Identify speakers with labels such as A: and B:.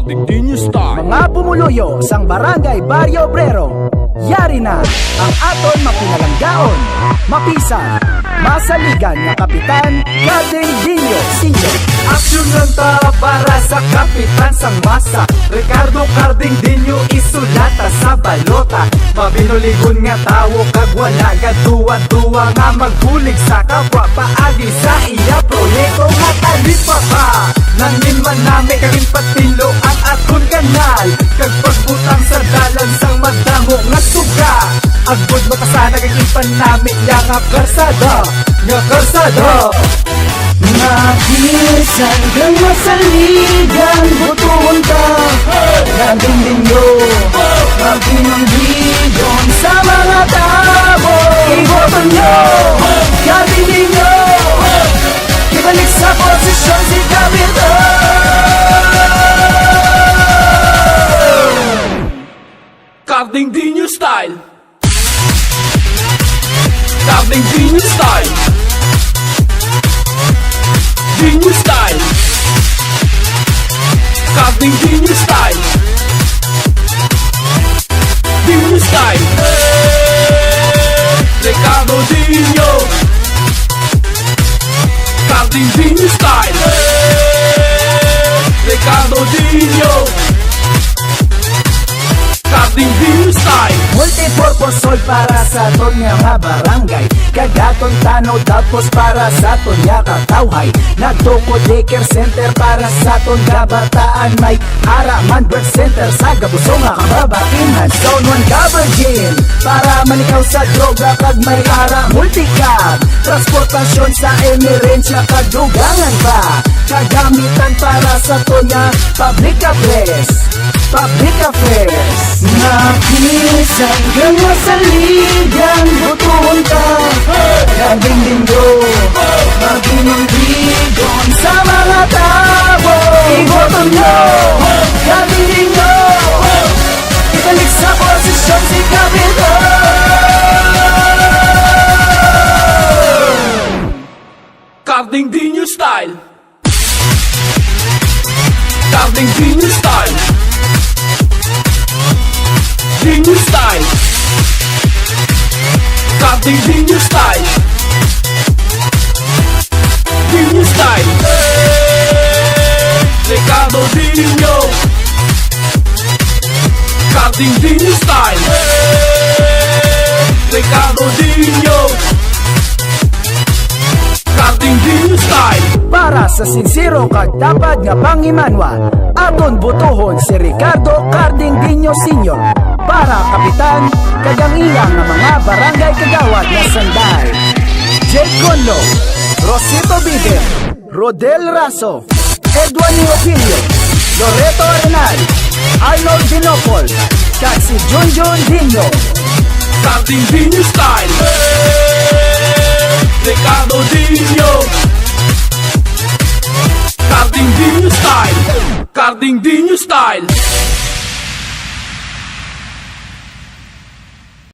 A: Cardingdinho style.
B: Mga pumuluyo sang barangay Barrio Obrero, yari na ang aton mapinalanggaon, mapisan, masaligan nga kapitan Cardingdinho Sr.
C: Aksyon lang ta para sa kapitan sang masa. Ricardo Cardingdinho isulata sa balota. Mabinuligon nga tawo kag wala ka duwa-duwa nga magbulig sa kapwa paagi sa iya proyekto nga talipa pa. Nangin man nami kaging patilo ang aton kanal, kag pagbutang sa dalan sang madamo nga suga. Agod makasana kag impanami nga karsada, nga karsada.
B: Nakisan kang masaligan, butuhon ka Cardingdinho, mapinanggigon sa mga tao. Iboto nyo, Cardingdinho, ibalik sa posisyon si Kapitan
A: Cardingdinho style. Cardingdinho style. Dinho style. Cardingdinho style. Dinho style. Ricardo Dinho. Cardingdinho style. Ricardo Dinho. Cardingdinho style.
B: Multipurpose hall para sa ton nga barangay, kagaton tanaw tapos para sa ton nga katawhay. Nagtukod daycare center para sa ton kabataan, may Araman Birth Center sa Gabusong nga kababaihan. Zone 1 Gabergin para malikaw sa droga kag may ara multicab. Transportasyon sa emerensya kag dugangan pa, kagamitan para sa ton nga public affairs, public affairs. Nakisan kang masaligan, butuhon ka Cardingdinho, maginanggigon sa mga tao. Iboto nyo, Cardingdinho, ibalik sa posisyon si Kapitan
A: Cardingdinho style. Cardingdinho style. Dinho style. Cardingdinho style. Dinho style. Ricardo Dinho. Cardingdinho style. Ricardo Dinho. Cardingdinho style.
B: para sa sincero kag dapat nga pangimanwa. Aton butuhon si Ricardo Cardingdinho Sr. para kapitan kagang iyang nga mga barangay kagawad nga sanday. Jake Conlo, Rosito Biden, Rodel Raso, Edwin Opilio, Loreto Arenal, Arnold Dinopol, kag si Junjun Dinho.
A: Cardingdinho style. Ricardo Dinho. Cardingdinho style. Cardingdinho style.